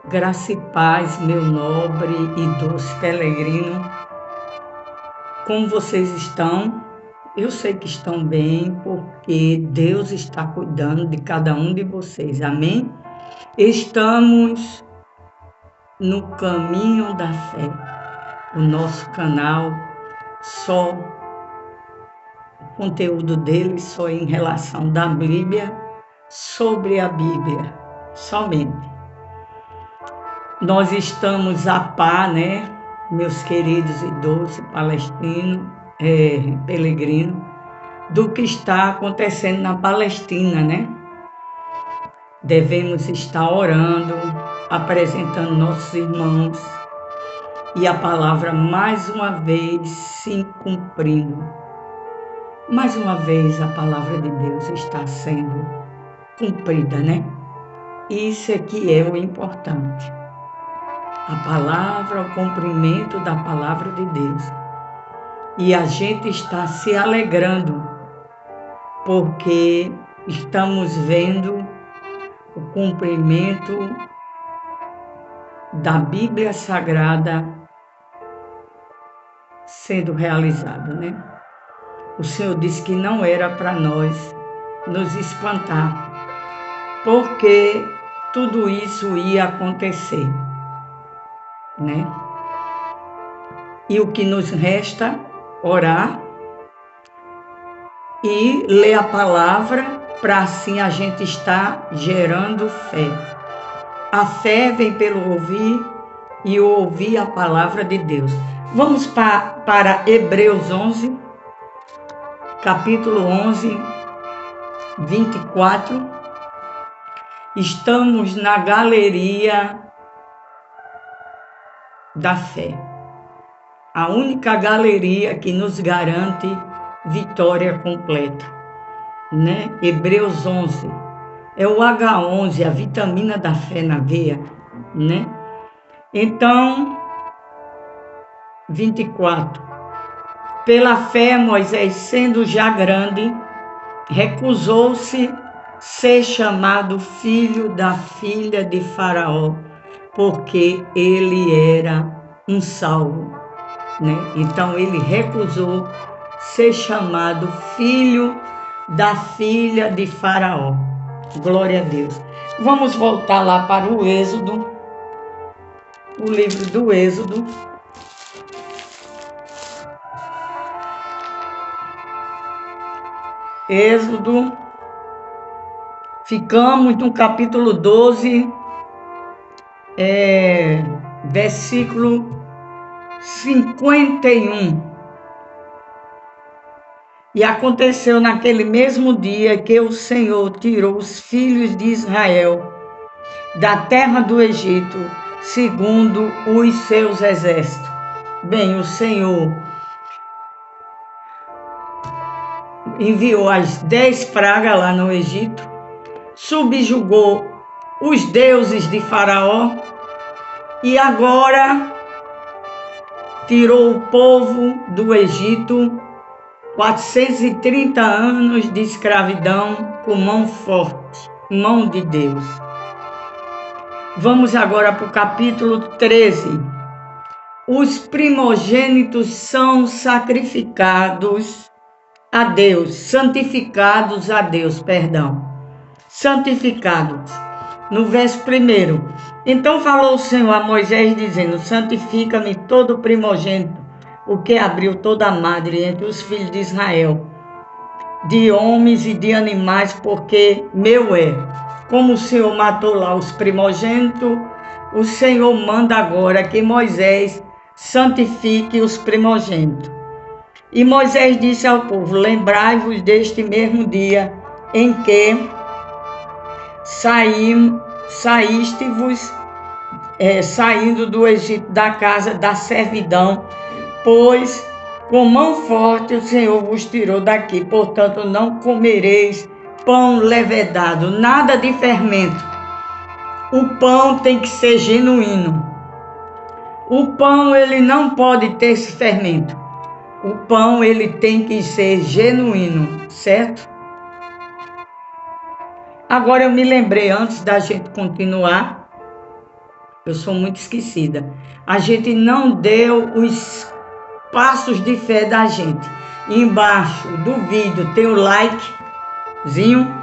Graça e paz, meu nobre e doce peregrino. Como vocês estão? Eu sei que estão bem, porque Deus está cuidando de cada um de vocês. Amém? Estamos no caminho da fé. O nosso canal, só o conteúdo dele só em relação da Bíblia, sobre a Bíblia, somente. Nós estamos a par, né, meus queridos e doces palestinos, peregrinos, do que está acontecendo na Palestina, né? Devemos estar orando, apresentando nossos irmãos e a palavra mais uma vez se cumprindo. Mais uma vez a palavra de Deus está sendo cumprida, né? Isso é que é o importante. A palavra, o cumprimento da palavra de Deus. E a gente está se alegrando, porque estamos vendo o cumprimento da Bíblia Sagrada sendo realizado, né? O Senhor disse que não era para nós nos espantar, porque tudo isso ia acontecer, né? E o que nos resta, orar e ler a palavra, para assim a gente estar gerando fé. A fé vem pelo ouvir e ouvir a palavra de Deus. Vamos para Hebreus 11, capítulo 11, 24. Estamos na galeria da fé. A única galeria que nos garante vitória completa, né? Hebreus 11. É o H11, a vitamina da fé na veia, né? Então, 24. Pela fé, Moisés, sendo já grande, recusou-se ser chamado filho da filha de Faraó, porque ele era um salvo, né? Então, ele recusou ser chamado filho da filha de Faraó. Glória a Deus. Vamos voltar lá para o Êxodo, o livro do Êxodo. Êxodo, ficamos no capítulo 12, versículo 51. E aconteceu naquele mesmo dia que o Senhor tirou os filhos de Israel da terra do Egito, segundo os seus exércitos. Bem, o Senhor enviou as 10 pragas lá no Egito, subjugou os deuses de Faraó e agora tirou o povo do Egito, 430 anos de escravidão com mão forte, mão de Deus. Vamos agora para o capítulo 13. Os primogênitos são sacrificados a Deus, santificados a Deus, santificados. No verso 1. Então falou o Senhor a Moisés, dizendo: santifica-me todo primogênito, o que abriu toda a madre entre os filhos de Israel, de homens e de animais, porque meu é. Como o Senhor matou lá os primogênitos, o Senhor manda agora que Moisés santifique os primogênitos. E Moisés disse ao povo: lembrai-vos deste mesmo dia em que saíste-vos, saindo do Egito, da casa da servidão, pois com mão forte o Senhor vos tirou daqui. Portanto, não comereis pão levedado, nada de fermento. O pão tem que ser genuíno. O pão, ele não pode ter esse fermento. O pão, ele tem que ser genuíno, certo? Agora eu me lembrei, antes da gente continuar, Eu sou muito esquecida. A gente não deu os passos de fé da gente. Embaixo do vídeo tem o likezinho.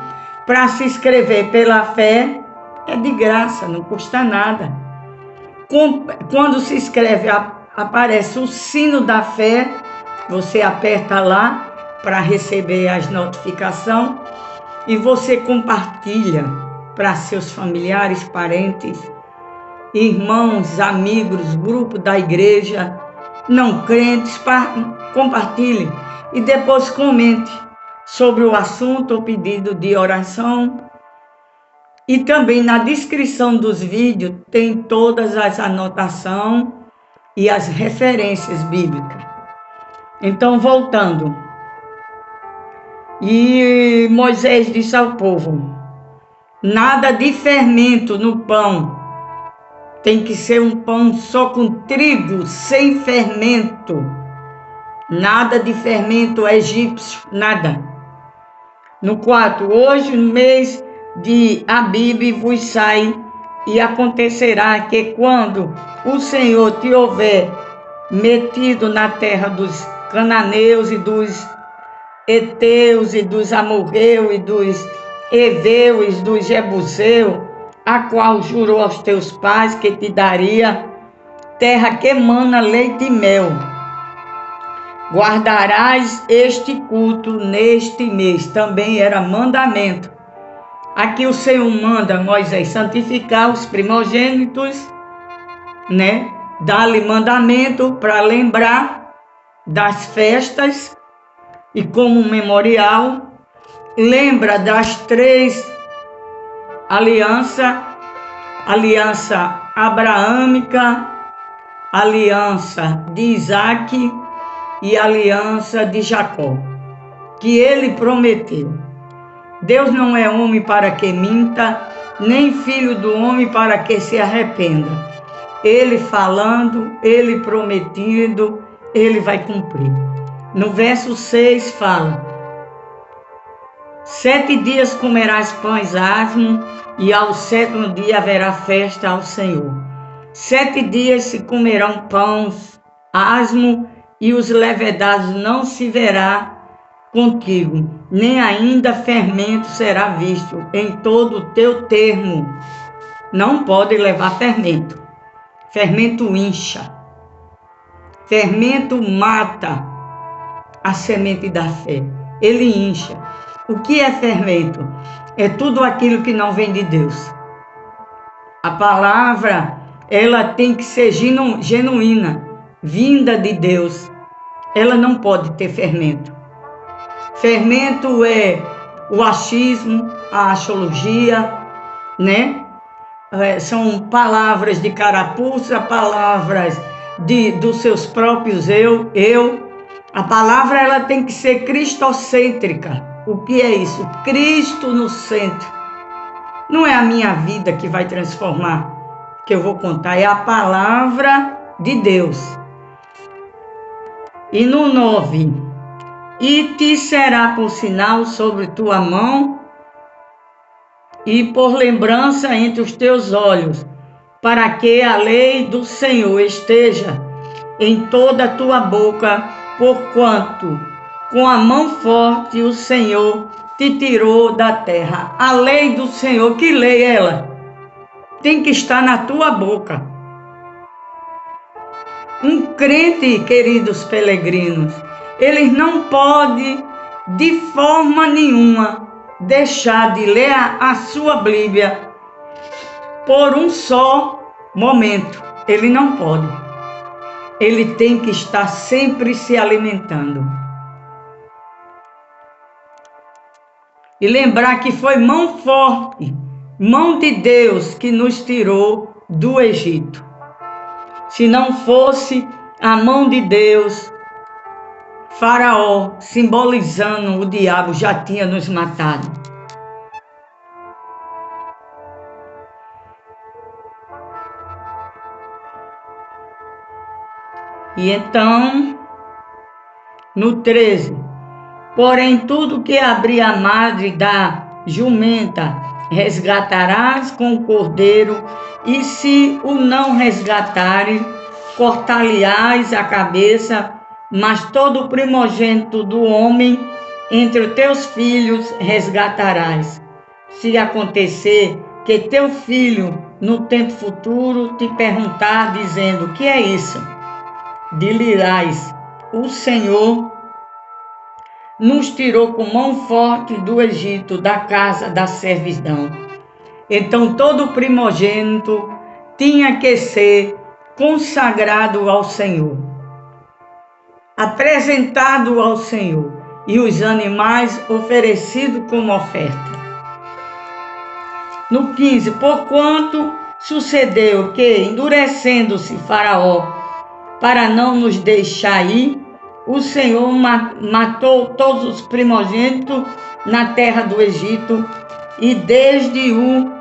Para se inscrever pela fé é de graça, não custa nada. Quando se inscreve, aparece o sino da fé. Você aperta lá para receber as notificações e você compartilha para seus familiares, parentes, irmãos, amigos, grupo da igreja, não crentes, compartilhe e depois comente sobre o assunto ou pedido de oração. E também na descrição dos vídeos tem todas as anotações e as referências bíblicas. Então, voltando. E Moisés disse ao povo: nada de fermento no pão. Tem que ser um pão só com trigo, sem fermento. Nada de fermento egípcio, nada. No 4, hoje no mês de Abib vos sai, e acontecerá que quando o Senhor te houver metido na terra dos cananeus e dos heteus e dos amorreus e dos heveus e dos jebuseus, a qual jurou aos teus pais que te daria, terra que emana leite e mel. Guardarás este culto neste mês. Também era mandamento. Aqui o Senhor manda Moisés santificar os primogênitos, né? Dá-lhe mandamento para lembrar das festas e como memorial. Lembra das 3 alianças: aliança abraâmica, aliança de Isaac e aliança de Jacó, que ele prometeu. Deus não é homem para que minta, nem filho do homem para que se arrependa. Ele falando, ele prometido, ele vai cumprir. No verso 6 fala: 7 dias comerás pães asmos, e ao 7º dia haverá festa ao Senhor. 7 dias se comerão pães asmos, e os levedados não se verá contigo, nem ainda fermento será visto em todo o teu termo. Não pode levar fermento. Fermento incha. Fermento mata a semente da fé. Ele incha. O que é fermento? É tudo aquilo que não vem de Deus. A palavra, ela tem que ser genuína, vinda de Deus. Ela não pode ter fermento. Fermento é o achismo, a axiologia, né? São palavras de carapuça, palavras dos seus próprios eu. A palavra, ela tem que ser cristocêntrica. O que é isso? Cristo no centro. Não é a minha vida que vai transformar, que eu vou contar, é a palavra de Deus. E no 9, e te será por sinal sobre tua mão e por lembrança entre os teus olhos, para que a lei do Senhor esteja em toda a tua boca, porquanto com a mão forte o Senhor te tirou da terra. A lei do Senhor, que lei é ela? Tem que estar na tua boca. Um crente, queridos peregrinos, ele não pode de forma nenhuma deixar de ler a sua Bíblia por um só momento. Ele não pode. Ele tem que estar sempre se alimentando. E lembrar que foi mão forte, mão de Deus que nos tirou do Egito. Se não fosse a mão de Deus, Faraó, simbolizando o diabo, já tinha nos matado. E então, no 13, porém tudo que abrir a madre da jumenta resgatarás com o cordeiro, e se o não resgatares, cortar-lhe-ás a cabeça, mas todo o primogênito do homem entre os teus filhos resgatarás. Se acontecer que teu filho, no tempo futuro, te perguntar, dizendo: o que é isso? Dirás: o Senhor nos tirou com mão forte do Egito, da casa da servidão. Então todo primogênito tinha que ser consagrado ao Senhor, apresentado ao Senhor, e os animais oferecidos como oferta. No 15, porquanto sucedeu que, endurecendo-se Faraó para não nos deixar ir, o Senhor matou todos os primogênitos na terra do Egito, e desde o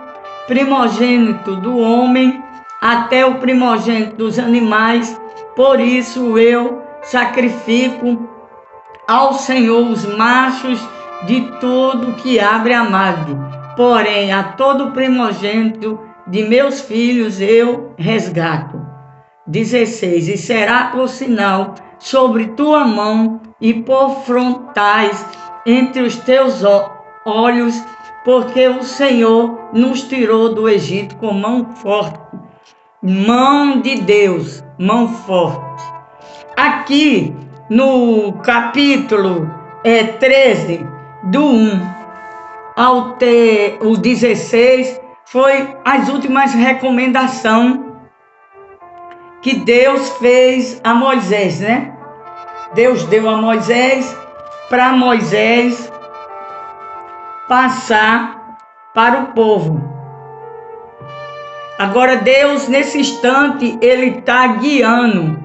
primogênito do homem até o primogênito dos animais. Por isso eu sacrifico ao Senhor os machos de tudo que abre a madre, porém a todo primogênito de meus filhos eu resgato. 16, e será por sinal sobre tua mão e por frontais entre os teus olhos, porque o Senhor nos tirou do Egito com mão forte, mão de Deus, mão forte. Aqui no capítulo 13, do 1 ao o 16, foi as últimas recomendações que Deus fez a Moisés, né? Deus deu a Moisés para Moisés passar para o povo. Agora Deus, nesse instante, Ele está guiando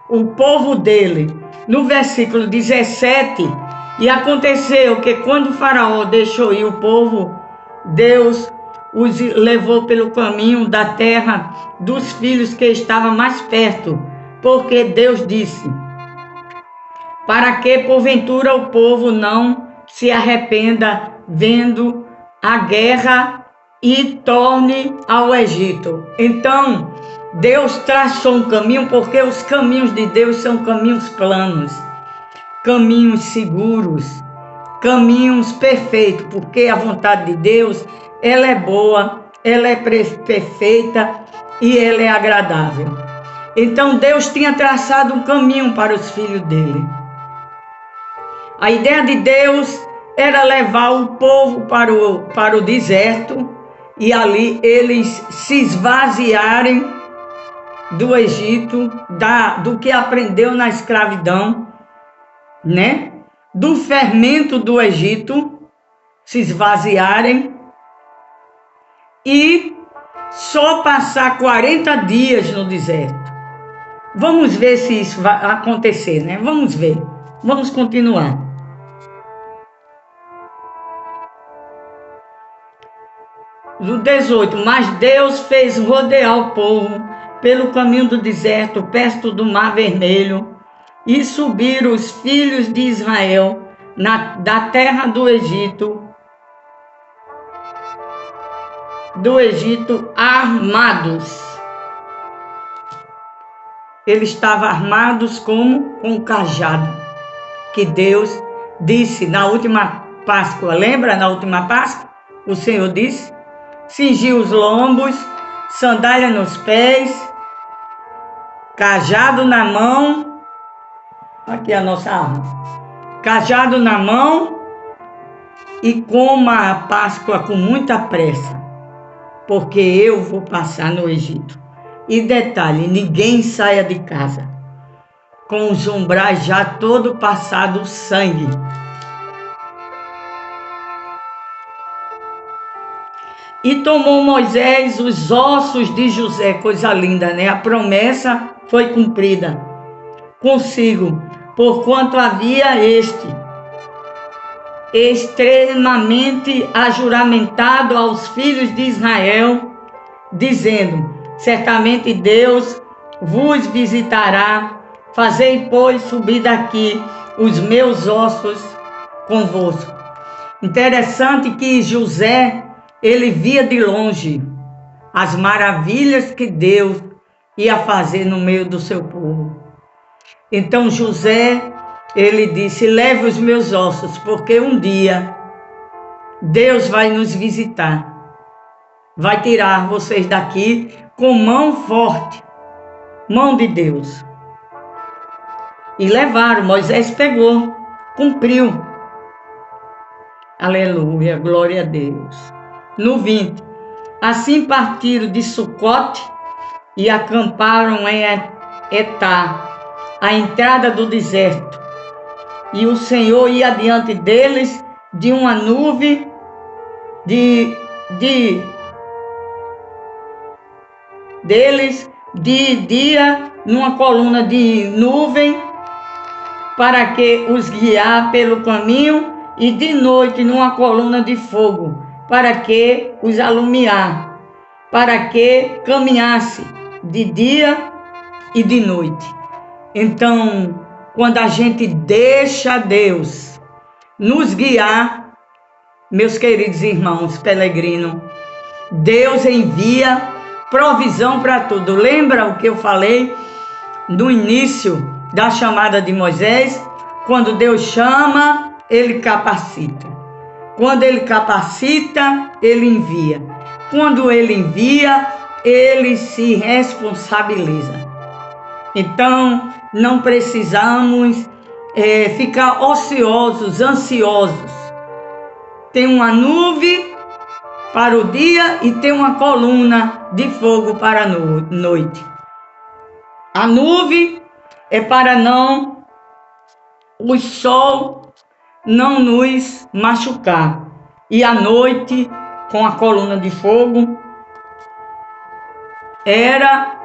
o povo dele. No versículo 17, e aconteceu que quando o Faraó deixou ir o povo, Deus os levou pelo caminho da terra dos filhos que estava mais perto, porque Deus disse: para que porventura o povo não se arrependa vendo a guerra e torne ao Egito. Então Deus traçou um caminho, porque os caminhos de Deus são caminhos planos, caminhos seguros, caminhos perfeitos, porque a vontade de Deus, ela é boa, ela é perfeita e ela é agradável. Então Deus tinha traçado um caminho para os filhos dele. A ideia de Deus era levar o povo para o deserto, e ali eles se esvaziarem do Egito, do que aprendeu na escravidão, né? Do fermento do Egito, se esvaziarem e só passar 40 dias no deserto. Vamos ver se isso vai acontecer, né? Vamos ver. Vamos continuar. No 18, mas Deus fez rodear o povo pelo caminho do deserto, perto do Mar Vermelho, e subiram os filhos de Israel da terra do Egito armados. Eles estavam armados como com um cajado, que Deus disse na última Páscoa. Lembra na última Páscoa? O Senhor disse: cingiu os lombos, sandália nos pés, cajado na mão. Aqui a nossa arma. Cajado na mão, e coma a Páscoa com muita pressa, porque eu vou passar no Egito. E detalhe, ninguém saia de casa com os umbrais já todo passado sangue. E tomou Moisés os ossos de José, coisa linda, né? A promessa foi cumprida consigo, porquanto havia extremamente ajuramentado aos filhos de Israel, dizendo: certamente Deus vos visitará, fazei, pois, subir daqui os meus ossos convosco. Interessante que José ele via de longe as maravilhas que Deus ia fazer no meio do seu povo. Então José, ele disse: leve os meus ossos, porque um dia Deus vai nos visitar, vai tirar vocês daqui com mão forte, mão de Deus. E levaram, Moisés pegou, cumpriu. Aleluia, glória a Deus. No 20, assim partiram de Sucote e acamparam em Etá, à entrada do deserto. E o Senhor ia diante deles de uma nuvem deles de dia numa coluna de nuvem para que os guiar pelo caminho, e de noite numa coluna de fogo para que os alumiar, para que caminhasse de dia e de noite. Então, quando a gente deixa Deus nos guiar, meus queridos irmãos peregrinos, Deus envia provisão para tudo. Lembra o que eu falei no início da chamada de Moisés? Quando Deus chama, ele capacita. Quando ele capacita, ele envia. Quando ele envia, ele se responsabiliza. Então, não precisamos ficar ociosos, ansiosos. Tem uma nuvem para o dia e tem uma coluna de fogo para a noite. A nuvem é para o sol não nos machucar. E a noite, com a coluna de fogo, era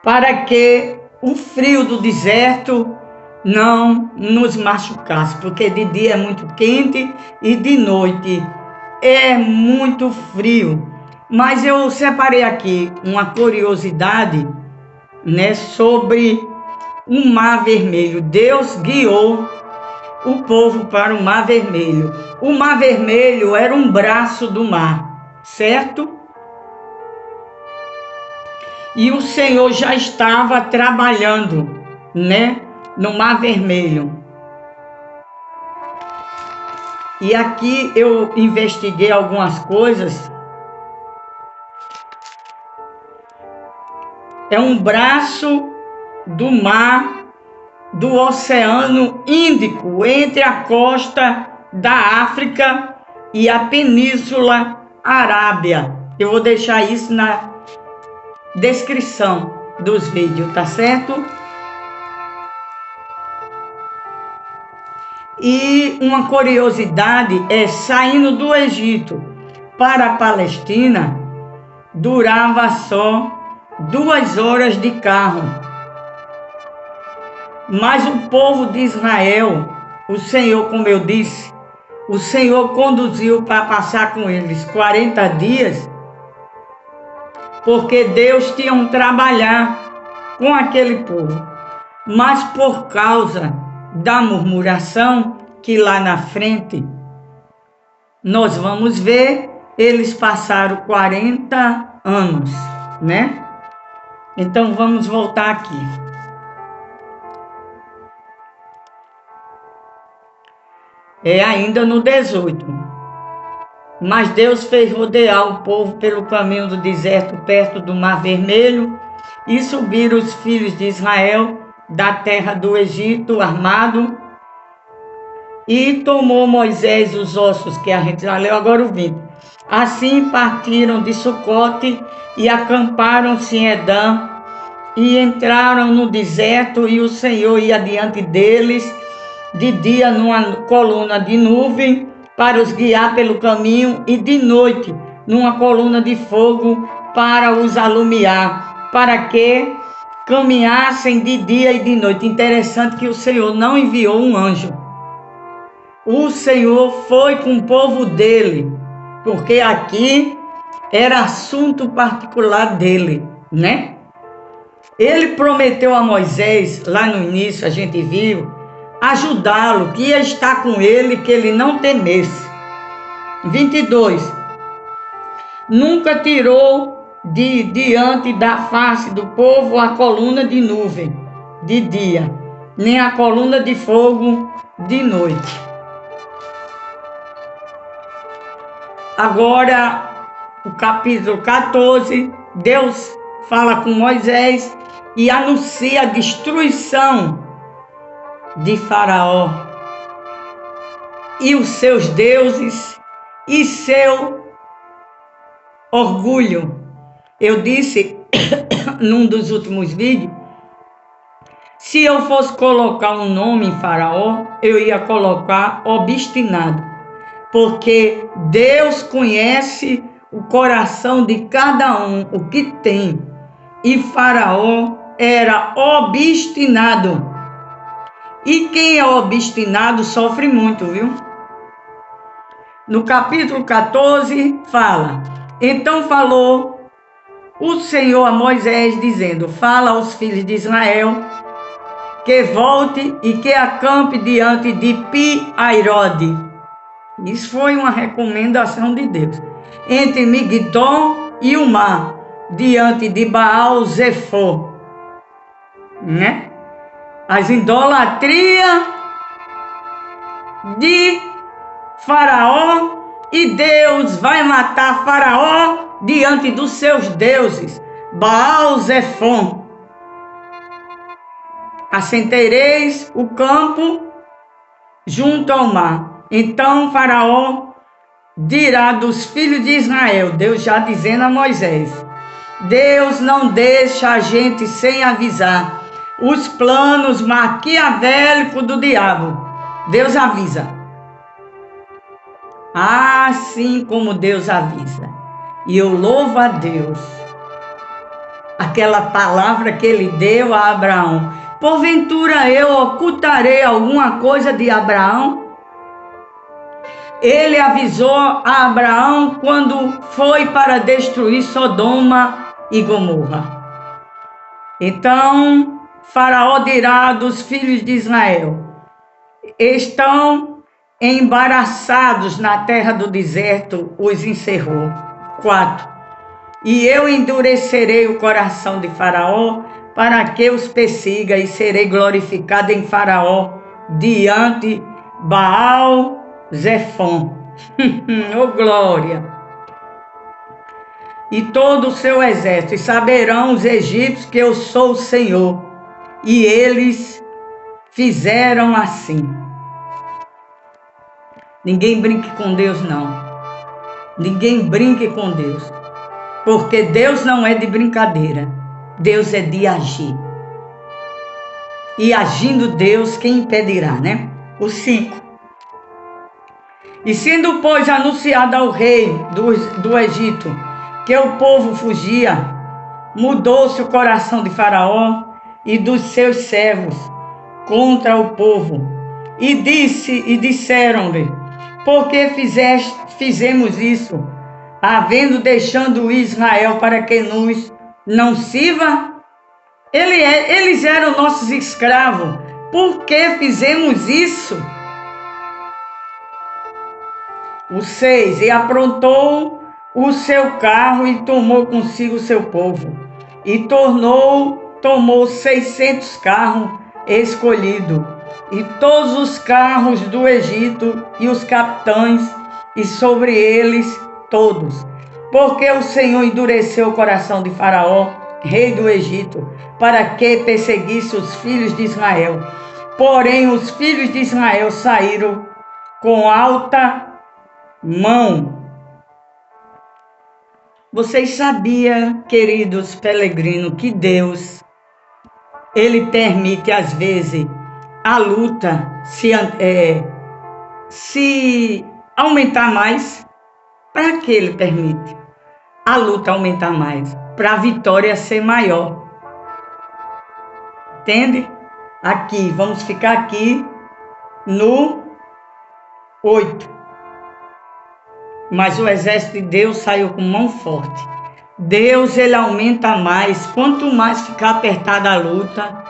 para que o frio do deserto não nos machucasse, porque de dia é muito quente e de noite é muito frio. Mas eu separei aqui uma curiosidade, sobre o Mar Vermelho. Deus guiou o povo para o Mar Vermelho. O Mar Vermelho era um braço do mar, certo? E o Senhor já estava trabalhando, no Mar Vermelho. E aqui eu investiguei algumas coisas. É um braço do mar do Oceano Índico, entre a costa da África e a Península Arábia. Eu vou deixar isso na descrição dos vídeos, tá certo? E uma curiosidade é, saindo do Egito para a Palestina, durava só 2 horas de carro. Mas o povo de Israel, o Senhor, como eu disse, o Senhor conduziu para passar com eles 40 dias, porque Deus tinha um trabalhar com aquele povo. Mas por causa da murmuração, que lá na frente nós vamos ver, eles passaram 40 anos, Então vamos voltar aqui. É ainda no 18. Mas Deus fez rodear o povo pelo caminho do deserto perto do Mar Vermelho, e subiram os filhos de Israel da terra do Egito armado, e tomou Moisés os ossos, que a gente já leu agora o 20. Assim partiram de Sucote e acamparam-se em Edã, e entraram no deserto, e o Senhor ia diante deles de dia numa coluna de nuvem para os guiar pelo caminho, e de noite numa coluna de fogo para os alumiar, para que caminhassem de dia e de noite. Interessante que o Senhor não enviou um anjo. O Senhor foi com o povo dele, porque aqui era assunto particular dele, Ele prometeu a Moisés, lá no início a gente viu, ajudá-lo, que ia estar com ele, que ele não temesse. 22. Nunca tirou de diante da face do povo a coluna de nuvem de dia, nem a coluna de fogo de noite. Agora, o capítulo 14, Deus fala com Moisés e anuncia a destruição de Faraó e os seus deuses e seu orgulho. Eu disse num dos últimos vídeos, se eu fosse colocar um nome em Faraó, eu ia colocar obstinado, porque Deus conhece o coração de cada um, o que tem, e Faraó era obstinado. E quem é obstinado sofre muito, viu? No capítulo 14 fala: então falou o Senhor a Moisés, dizendo: fala aos filhos de Israel que volte e que acampe diante de Pi-Hairode. Isso foi uma recomendação de Deus. Entre Migdol e o mar, diante de Baal-Zefor, né? As idolatrias de Faraó, e Deus vai matar Faraó diante dos seus deuses. Baal-Zefor. Assentereis o campo junto ao mar. Então Faraó dirá dos filhos de Israel, Deus já dizendo a Moisés: Deus não deixa a gente sem avisar os planos maquiavélicos do diabo. Deus avisa. Assim como Deus avisa. E eu louvo a Deus. Aquela palavra que ele deu a Abraão: porventura eu ocultarei alguma coisa de Abraão? Ele avisou a Abraão quando foi para destruir Sodoma e Gomorra. Então, Faraó dirá dos filhos de Israel: estão embaraçados na terra do deserto, os encerrou. 4. E eu endurecerei o coração de Faraó para que os persiga, e serei glorificado em Faraó diante Baal-Zefor. Oh, glória! E todo o seu exército, e saberão os egípcios que eu sou o Senhor. E eles fizeram assim. Ninguém brinque com Deus, não. Ninguém brinque com Deus. Porque Deus não é de brincadeira. Deus é de agir. E agindo Deus, quem impedirá, né? O 5. E sendo, pois, anunciado ao rei do Egito que o povo fugia, mudou-se o coração de Faraó e dos seus servos contra o povo. E disseram-lhe: por que fizemos isso, havendo deixando Israel para que nos não sirva? Eles eram nossos escravos. Por que fizemos isso? O 6. E aprontou o seu carro e tomou consigo o seu povo. E tomou 600 carros escolhidos, e todos os carros do Egito, e os capitães, e sobre eles todos. Porque o Senhor endureceu o coração de Faraó, rei do Egito, para que perseguisse os filhos de Israel. Porém, os filhos de Israel saíram com alta mão. Vocês sabiam, queridos peregrinos, que Deus, Ele permite às vezes a luta se aumentar mais? Para que Ele permite a luta aumentar mais? Para a vitória ser maior. Entende? Aqui, vamos ficar aqui no 8. Mas o exército de Deus saiu com mão forte. Deus, Ele aumenta mais. Quanto mais ficar apertada a luta,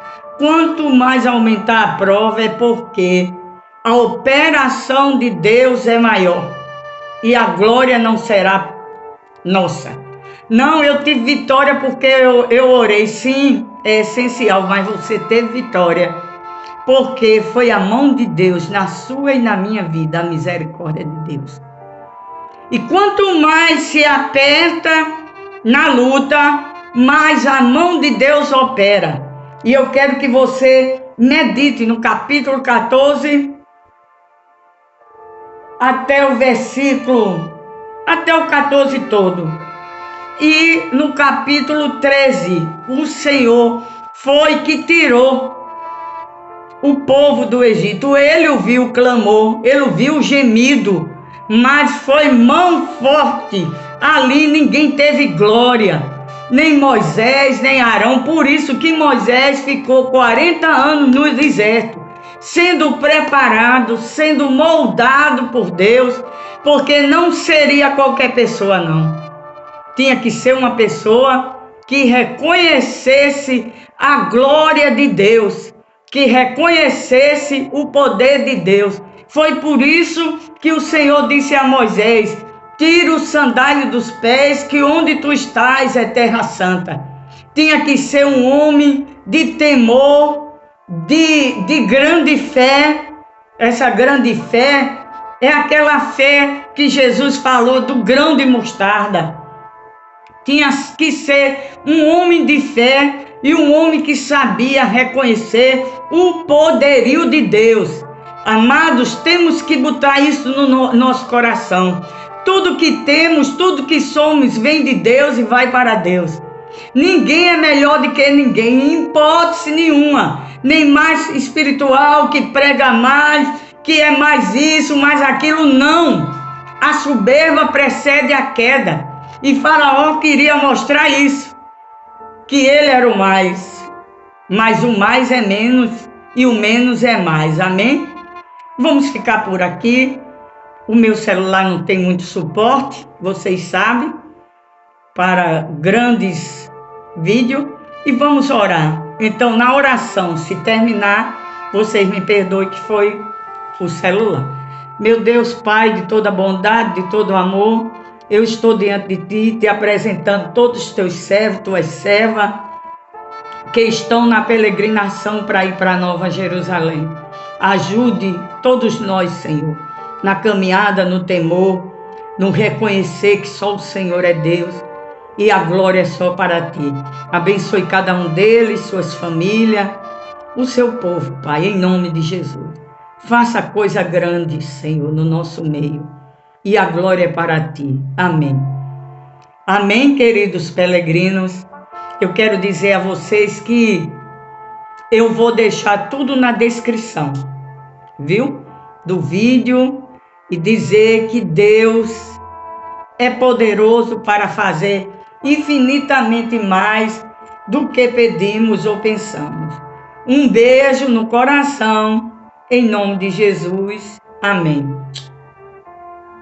quanto mais aumentar a prova é porque a operação de Deus é maior e a glória não será nossa. Não, eu tive vitória porque eu orei. Sim, é essencial, mas você teve vitória porque foi a mão de Deus na sua e na minha vida, a misericórdia de Deus. E quanto mais se aperta na luta, mais a mão de Deus opera. E eu quero que você medite no capítulo 14 até o 14 todo. E no capítulo 13, o Senhor foi que tirou o povo do Egito. Ele ouviu o clamor, ele ouviu o gemido, mas foi mão forte. Ali ninguém teve glória, nem Moisés, nem Arão. Por isso que Moisés ficou 40 anos no deserto, sendo preparado, sendo moldado por Deus, porque não seria qualquer pessoa, não. Tinha que ser uma pessoa que reconhecesse a glória de Deus, que reconhecesse o poder de Deus. Foi por isso que o Senhor disse a Moisés: tira o sandália dos pés, que onde tu estás é terra santa. Tinha que ser um homem de temor, de grande fé. Essa grande fé é aquela fé que Jesus falou do grão de mostarda. Tinha que ser um homem de fé e um homem que sabia reconhecer o poderio de Deus. Amados, temos que botar isso no nosso coração. Tudo que temos, tudo que somos, vem de Deus e vai para Deus. Ninguém é melhor do que ninguém, em hipótese nenhuma. Nem mais espiritual, que prega mais, que é mais isso, mais aquilo, não. A soberba precede a queda. E Faraó queria mostrar isso, que ele era o mais, mas o mais é menos e o menos é mais, amém? Vamos ficar por aqui. O meu celular não tem muito suporte, vocês sabem, para grandes vídeos, e vamos orar. Então, na oração, se terminar, vocês me perdoem que foi o celular. Meu Deus, Pai de toda bondade, de todo amor, eu estou diante de Ti, te apresentando todos os Teus servos, Tuas servas, que estão na peregrinação para ir para Nova Jerusalém. Ajude todos nós, Senhor, na caminhada, no temor, no reconhecer que só o Senhor é Deus e a glória é só para Ti. Abençoe cada um deles, suas famílias, o seu povo, Pai, em nome de Jesus. Faça coisa grande, Senhor, no nosso meio. E a glória é para Ti. Amém. Amém, queridos peregrinos. Eu quero dizer a vocês que eu vou deixar tudo na descrição, viu? Do vídeo, e dizer que Deus é poderoso para fazer infinitamente mais do que pedimos ou pensamos. Um beijo no coração, em nome de Jesus. Amém.